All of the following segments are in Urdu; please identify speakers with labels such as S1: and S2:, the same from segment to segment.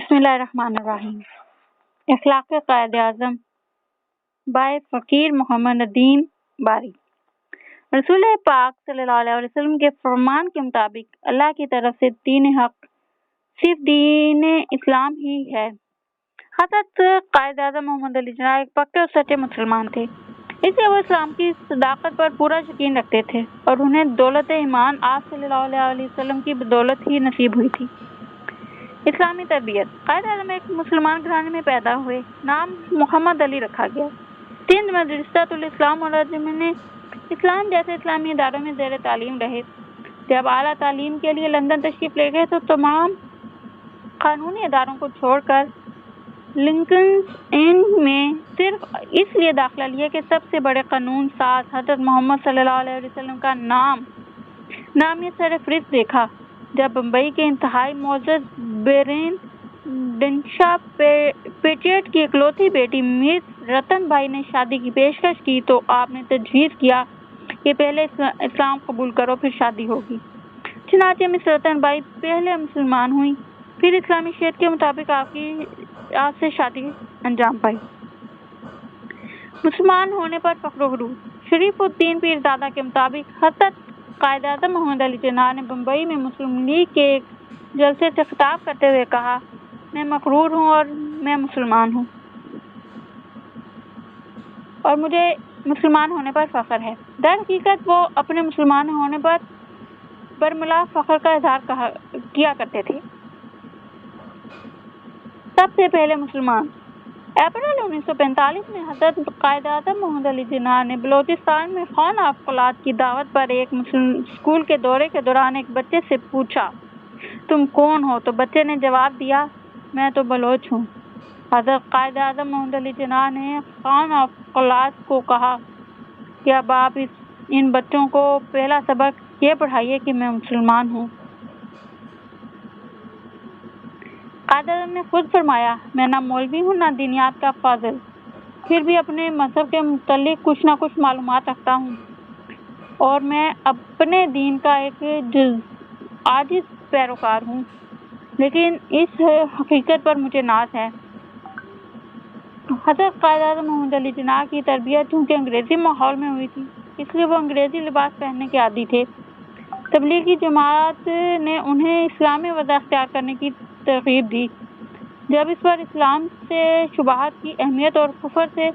S1: بسم اللہ الرحمن الرحیم۔ اخلاق قائد اعظم بائے فقیر محمد ندیم باری۔ رسول پاک صلی اللہ علیہ وسلم کے فرمان کے مطابق اللہ کی طرف سے دین حق صرف دین اسلام ہی ہے۔ حضرت قائد اعظم محمد علی جناح ایک پکے اور سچے مسلمان تھے، اس لیے وہ اسلام کی صداقت پر پورا یقین رکھتے تھے اور انہیں دولت ایمان آپ صلی اللہ علیہ وسلم کی بدولت ہی نصیب ہوئی تھی۔ اسلامی تربیت۔ قائد اعظم ایک مسلمان گھرانے میں پیدا ہوئے، نام محمد علی رکھا گیا۔ سندھ مدرسۃ الاسلام اور انجمن اسلام جیسے اسلامی اداروں میں زیر تعلیم رہے۔ جب اعلیٰ تعلیم کے لیے لندن تشریف لے گئے تو تمام قانونی اداروں کو چھوڑ کر لنکنز ان میں صرف اس لیے داخلہ لیا کہ سب سے بڑے قانون ساز حضرت محمد صلی اللہ علیہ وسلم کا نامی سرفہرست دیکھا۔ جب بمبئی کے انتہائی معزز برین ڈنشا پیٹریٹ کی اکلوتی بیٹی مس رتن بائی نے شادی کی پیشکش کی تو آپ نے تجویز کیا کہ پہلے اسلام قبول کرو پھر شادی ہوگی۔ چنانچہ مس رتن بائی پہلے مسلمان ہوئیں، پھر اسلامی شریعت کے مطابق آپ سے شادی انجام پائی۔ مسلمان ہونے پر فخر و غرور۔ شریف الدین پیر دادا کے مطابق حضرت قائد اعظم محمد علی جناح نے بمبئی میں مسلم لیگ کے ایک جلسے سے خطاب کرتے ہوئے کہا، میں مسرور ہوں اور میں مسلمان ہوں اور مجھے مسلمان ہونے پر فخر ہے۔ در حقیقت وہ اپنے مسلمان ہونے پر برملا فخر کا اظہار کیا کرتے تھے۔ سب سے پہلے مسلمان۔ اپریل 1945 میں حضرت قائد اعظم محمد علی جناح نے بلوچستان میں خون افقلات کی دعوت پر ایک اسکول کے دورے کے دوران ایک بچے سے پوچھا، تم کون ہو؟ تو بچے نے جواب دیا، میں تو بلوچ ہوں۔ حضرت قائد اعظم محمد علی جناح نے خون افقلات کو کہا کہ اب آپ ان بچوں کو پہلا سبق یہ پڑھائیے کہ میں مسلمان ہوں۔ قائد اعظم نے خود فرمایا، میں نہ مولوی ہوں نہ دینیات کا فاضل، پھر بھی اپنے مذہب کے متعلق کچھ نہ کچھ معلومات رکھتا ہوں اور میں اپنے دین کا ایک عاجز پیروکار ہوں، لیکن اس حقیقت پر مجھے ناز ہے۔ حضرت قائد اعظم محمد علی جناح کی تربیت چونکہ انگریزی ماحول میں ہوئی تھی، اس لیے وہ انگریزی لباس پہننے کے عادی تھے۔ تبلیغی جماعت نے انہیں اسلامی وضع اختیار کرنے کی ترغیب دی۔ جب اس پر اسلام سے شبہات کی اہمیت اور کفر سے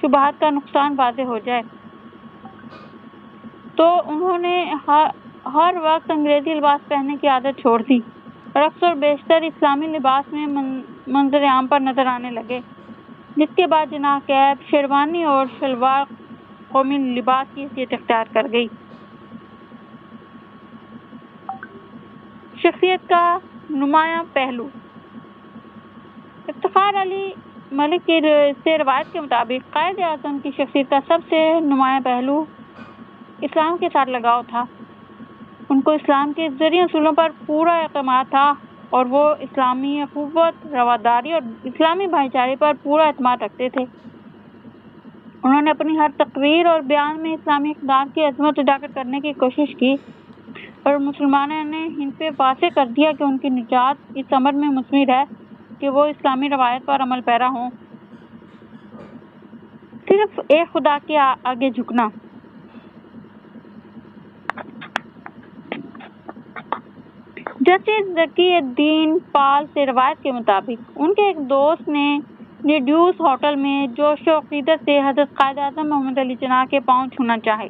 S1: شبہات کا نقصان واضح ہو جائے تو انہوں نے ہر وقت انگریزی لباس پہننے کی عادت چھوڑ دی اور اکثر بیشتر اسلامی لباس میں منظر عام پر نظر آنے لگے، جس کے بعد جناح کیپ، شیروانی اور شلوار قومی لباس کی حیثیت اختیار کر گئی۔ شخصیت کا نمایاں پہلو۔ افتخار علی ملک سے روایت کے مطابق قائد اعظم کی شخصیت کا سب سے نمایاں پہلو اسلام کے ساتھ لگاؤ تھا۔ ان کو اسلام کے زرعی اصولوں پر پورا اعتماد تھا اور وہ اسلامی اخوت، رواداری اور اسلامی بھائی چارے پر پورا اعتماد رکھتے تھے۔ انہوں نے اپنی ہر تقریر اور بیان میں اسلامی اقدار کی عظمت اجاگر کرنے کی کوشش کی اور مسلمانوں نے ان پہ واضح کر دیا کہ ان کی نجات اس امر میں مثمر ہے کہ وہ اسلامی روایت پر عمل پیرا ہوں۔ صرف ایک خدا کے آگے جھکنا۔ جسٹس ذکی الدین پال سے روایت کے مطابق ان کے ایک دوست نے ریڈیوس ہوٹل میں جوش و عقیدت سے حضرت قائد اعظم محمد علی جناح کے پاؤں چھونا چاہے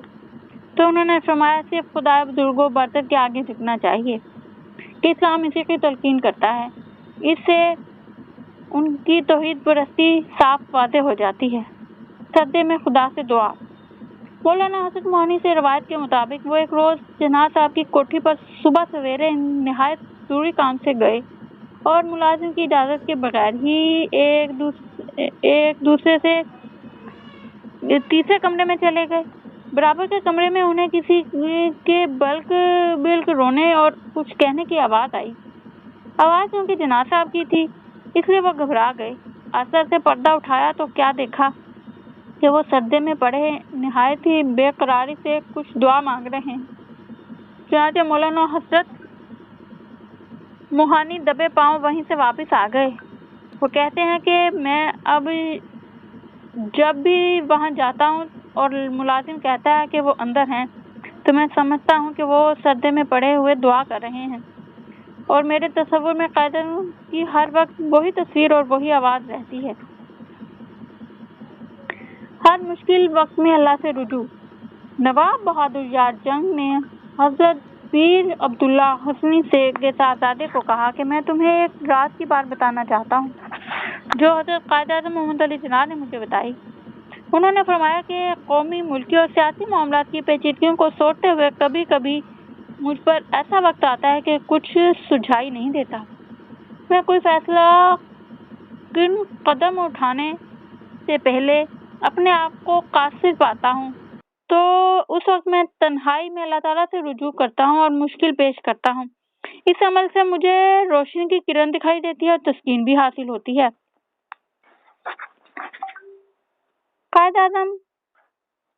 S1: تو انہوں نے فرمایا، صرف خدا بزرگ و برتر کے آگے جھکنا چاہیے کہ اسلام اسی کی تلقین کرتا ہے۔ اس سے ان کی توحید پرستی صاف واضح ہو جاتی ہے۔ سجدے میں خدا سے دعا۔ مولانا حسن موہانی سے روایت کے مطابق وہ ایک روز جناح صاحب کی کوٹھی پر صبح سویرے نہایت ضروری کام سے گئے اور ملازم کی اجازت کے بغیر ہی ایک دوسرے سے تیسرے کمرے میں چلے گئے۔ برابر کے کمرے میں انہیں کسی کے بلک رونے اور کچھ کہنے کی آواز آئی۔ آواز چونکہ جناح صاحب کی تھی اس لیے وہ گھبرا گئے۔ اثر سے پردہ اٹھایا تو کیا دیکھا کہ وہ سجدے میں پڑے نہایت ہی بے قراری سے کچھ دعا مانگ رہے ہیں۔ چنانچہ مولانا حسرت موہانی دبے پاؤں وہیں سے واپس آ گئے وہ کہتے ہیں کہ میں اب جب بھی وہاں جاتا ہوں اور ملازم کہتا ہے کہ وہ اندر ہیں تو میں سمجھتا ہوں کہ وہ سجدے میں پڑے ہوئے دعا کر رہے ہیں، اور میرے تصور میں قائد اعظم کی ہر وقت وہی تصویر اور وہی آواز رہتی ہے۔ ہر مشکل وقت میں اللہ سے رجوع۔ نواب بہادر یار جنگ نے حضرت پیر عبداللہ حسنی کے صاحبزادے کو کہا کہ میں تمہیں ایک راز کی بات بتانا چاہتا ہوں جو حضرت قائد اعظم محمد علی جناح نے مجھے بتائی۔ انہوں نے فرمایا کہ قومی، ملکی اور سیاسی معاملات کی پیچیدگیوں کو سوچتے ہوئے کبھی کبھی مجھ پر ایسا وقت آتا ہے کہ کچھ سجھائی نہیں دیتا۔ میں کوئی فیصلہ کن قدم اٹھانے سے پہلے اپنے آپ کو قاصر پاتا ہوں تو اس وقت میں تنہائی میں اللہ تعالیٰ سے رجوع کرتا ہوں اور مشکل پیش کرتا ہوں۔ اس عمل سے مجھے روشنی کی کرن دکھائی دیتی ہے اور تسکین بھی حاصل ہوتی ہے۔ قائد اعظم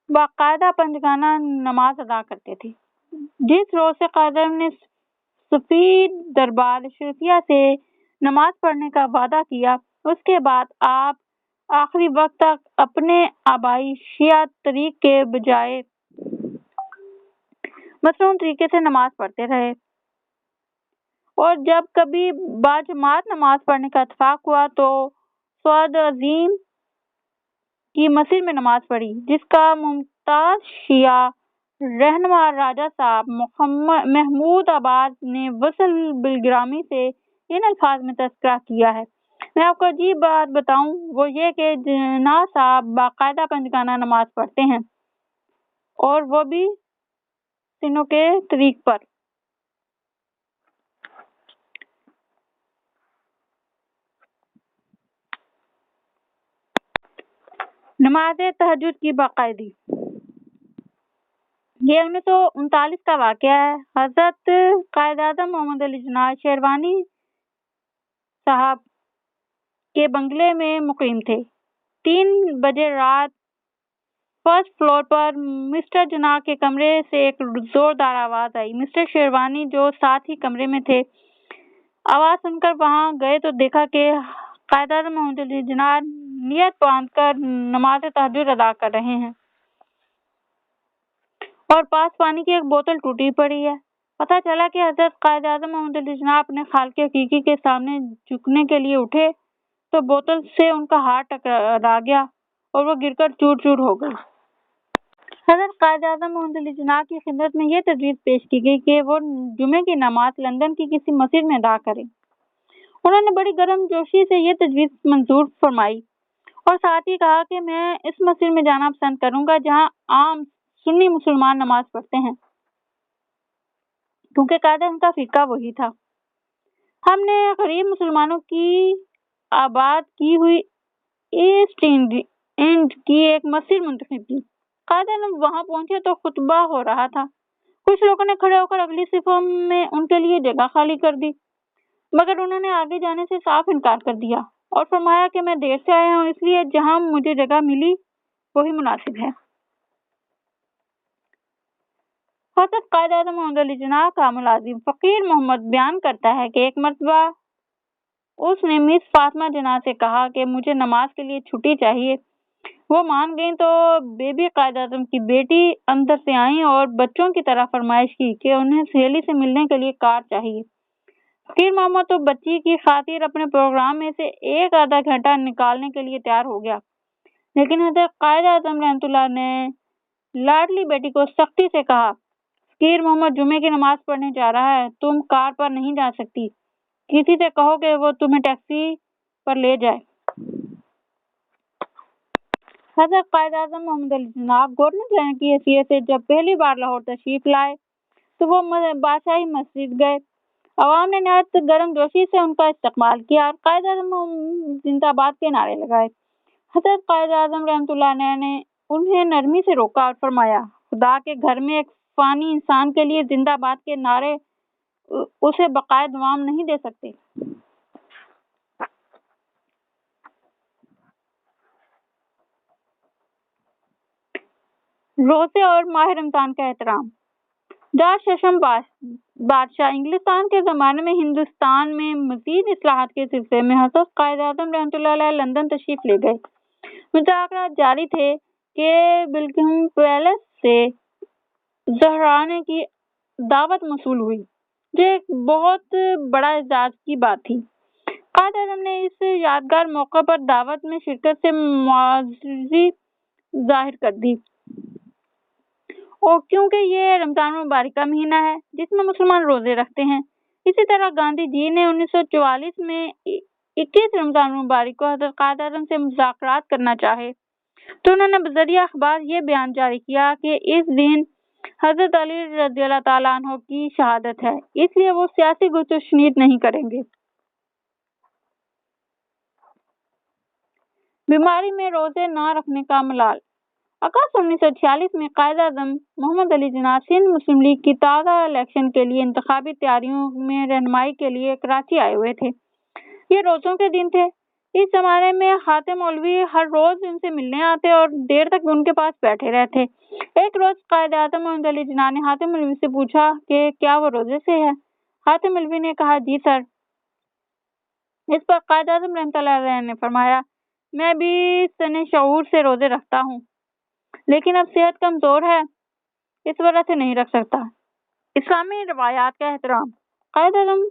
S1: باقاعدہ پنجگانہ نماز ادا کرتے تھے۔ جس روز سے قائد اعظم نے سفید دربار شریفیہ سے نماز پڑھنے کا وعدہ کیا، اس کے بعد آپ آخری وقت تک اپنے آبائی شیعہ طریق کے بجائے مصنوعی طریقے سے نماز پڑھتے رہے، اور جب کبھی باجماعت نماز پڑھنے کا اتفاق ہوا تو سعود عظیم کی مسجد میں نماز پڑھی، جس کا ممتاز شیعہ رہنما راجہ صاحب محمود آباد نے وصل بالگرامی سے ان الفاظ میں تذکرہ کیا ہے۔ میں آپ کو عجیب بات بتاؤں، وہ یہ کہ جناح صاحب باقاعدہ پنجگانہ نماز پڑھتے ہیں، اور وہ بھی سنوں کے طریق پر۔ نماز تہجد کی باقاعدگی۔ یہ 1939 کا واقعہ ہے۔ حضرت قائد اعظم محمد علی جناح شیروانی صاحب کے بنگلے میں مقیم تھے۔ 3 بجے رات فرسٹ فلور پر مسٹر جناح کے کمرے سے ایک زوردار آواز آئی۔ مسٹر شیروانی جو ساتھ ہی کمرے میں تھے، آواز سن کر وہاں گئے تو دیکھا کہ قائد اعظم محمد علی جناح نیت باندھ کر نماز تہجد ادا کر رہے ہیں، اور پاس پانی کی ایک بوتل ٹوٹی پڑی ہے۔ پتہ چلا کہ حضرت قائد اعظم محمد علی جناح اپنے خالق حقیقی کے سامنے جھکنے کے لیے اٹھے تو بوتل سے ان کا ہاتھ ٹکرا گیا اور وہ گر کر چور چور ہو گئی۔ حضرت قائد اعظم محمد علی جناح کی خدمت میں یہ تجویز پیش کی گئی کہ وہ جمعے کی نماز لندن کی کسی مسجد میں ادا کریں۔ انہوں نے بڑی گرم جوشی سے یہ تجویز منظور فرمائی اور ساتھ ہی کہا کہ میں اس مسجد میں جانا پسند کروں گا جہاں عام سنی مسلمان نماز پڑھتے ہیں، کیونکہ قائد اعظم کا فرقہ وہی تھا۔ ہم نے غریب مسلمانوں کی آباد کی ہوئی ایسٹ اینڈ کی ایک مسجد منتخب کی۔ قائد اعظم وہاں پہنچے تو خطبہ ہو رہا تھا۔ کچھ لوگوں نے کھڑے ہو کر اگلی صفوں میں ان کے لیے جگہ خالی کر دی، مگر انہوں نے آگے جانے سے صاف انکار کر دیا اور فرمایا کہ میں دیر سے آیا ہوں، اس لیے جہاں مجھے جگہ ملی وہی مناسب ہے۔ حضرت قائد اعظم محمد علی جناح کا ملازم فقیر محمد بیان کرتا ہے کہ ایک مرتبہ اس نے مس فاطمہ جناح سے کہا کہ مجھے نماز کے لیے چھٹی چاہیے۔ وہ مان گئیں تو بیبی قائد اعظم کی بیٹی اندر سے آئیں اور بچوں کی طرح فرمائش کی کہ انہیں سہیلی سے ملنے کے لیے کار چاہیے۔ فقیر محمد تو بچی کی خاطر اپنے پروگرام میں سے ایک آدھا گھنٹہ نکالنے کے لیے تیار ہو گیا، لیکن حضرت قائد اعظم رحمۃ اللہ نے لاڈلی بیٹی کو سختی سے کہا، فقیر محمد جمعے کی نماز پڑھنے جا رہا ہے، تم کار پر نہیں جا سکتی، کسی سے کہو کہ وہ تمہیں ٹیکسی پر لے جائے۔ حضرت قائد اعظم محمد علی جناح گورنر جنرل کی حیثیت سے جب پہلی بار لاہور تشریف لائے تو وہ بادشاہی مسجد گئے۔ عوام نے نہایت گرم جوشی سے ان کا استقبال کیا اور قائد اعظم زندہ باد کے نعرے لگائے۔ حضرت قائد اعظم رحمۃ اللہ نے انہیں نرمی سے روکا اور فرمایا، خدا کے گھر میں ایک فانی انسان کے لیے زندہ باد کے نعرے اسے بقائے دوام نہیں دے سکتے۔ روزے اور ماہ رمضان کا احترام۔ جارج ششم بادشاہ انگلستان کے زمانے میں ہندوستان میں مزید اصلاحات کے سلسلے میں حضرت قائد اعظم رحمۃ اللہ علیہ لندن تشریف لے گئے۔ مذاکرات جاری تھے کہ بکنگھم پیلس سے زہرانہ کی دعوت موصول ہوئی، جو ایک بہت بڑا اعزاز کی بات تھی۔ قائد اعظم نے اس یادگار موقع پر دعوت میں شرکت سے معذوری ظاہر کر دی، اور کیونکہ یہ رمضان المبارک کا مہینہ ہے جس میں مسلمان روزے رکھتے ہیں۔ اسی طرح گاندھی جی نے 1944 میں 21 رمضان المبارک کو حضرت قائد اعظم سے مذاکرات کرنا چاہے تو انہوں نے بذریعہ اخبار یہ بیان جاری کیا کہ اس دن حضرت علی رضی اللہ تعالیٰ عنہ کی شہادت ہے، اس لیے وہ سیاسی گفت و شنید نہیں کریں گے۔ بیماری میں روزے نہ رکھنے کا ملال۔ اگست 1946 میں قائد اعظم محمد علی جناح سندھ مسلم لیگ کی تازہ الیکشن کے لیے انتخابی تیاریوں میں رہنمائی کے لیے کراچی آئے ہوئے تھے۔ یہ روزوں کے دن تھے۔ اس زمانے میں حاتم مولوی ہر روز ان سے ملنے آتے اور دیر تک ان کے پاس بیٹھے رہتے۔ ایک روز قائد اعظم محمد علی جناح نے حاتم مولوی سے پوچھا کہ کیا وہ روزے سے ہے؟ حاتم مولوی نے کہا جی سر۔ اس پر قائد اعظم رحمۃ اللہ علیہ نے فرمایا میں بھی سن شعور سے روزے رکھتا ہوں، لیکن اب صحت کمزور ہے، اس وجہ سے نہیں رکھ سکتا۔ اسلامی روایات کا احترام۔ قائد اعظم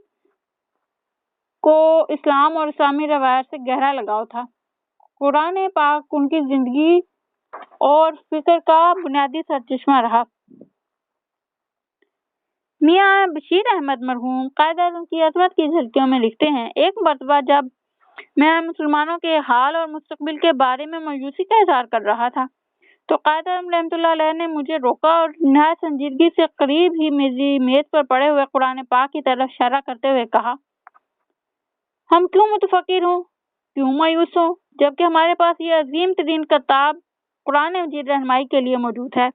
S1: کو اسلام اور اسلامی روایات سے گہرا لگاؤ تھا۔ قرآن پاک ان کی زندگی اور فکر کا بنیادی سرچشمہ رہا۔ میاں بشیر احمد مرحوم قائد اعظم کی عظمت کی جھلکیوں میں لکھتے ہیں، ایک مرتبہ جب میں مسلمانوں کے حال اور مستقبل کے بارے میں مایوسی کا اظہار کر رہا تھا تو قائد اعظم رحمۃ اللہ علیہ نے مجھے روکا اور نہایت سنجیدگی سے قریب ہی میری میز پر پڑے ہوئے قرآن پاک کی طرف اشارہ کرتے ہوئے کہا، ہم کیوں متفکر ہوں، کیوں مایوس ہوں، جبکہ ہمارے پاس یہ عظیم ترین کتاب قرآن مجید رہنمائی کے لیے موجود ہے۔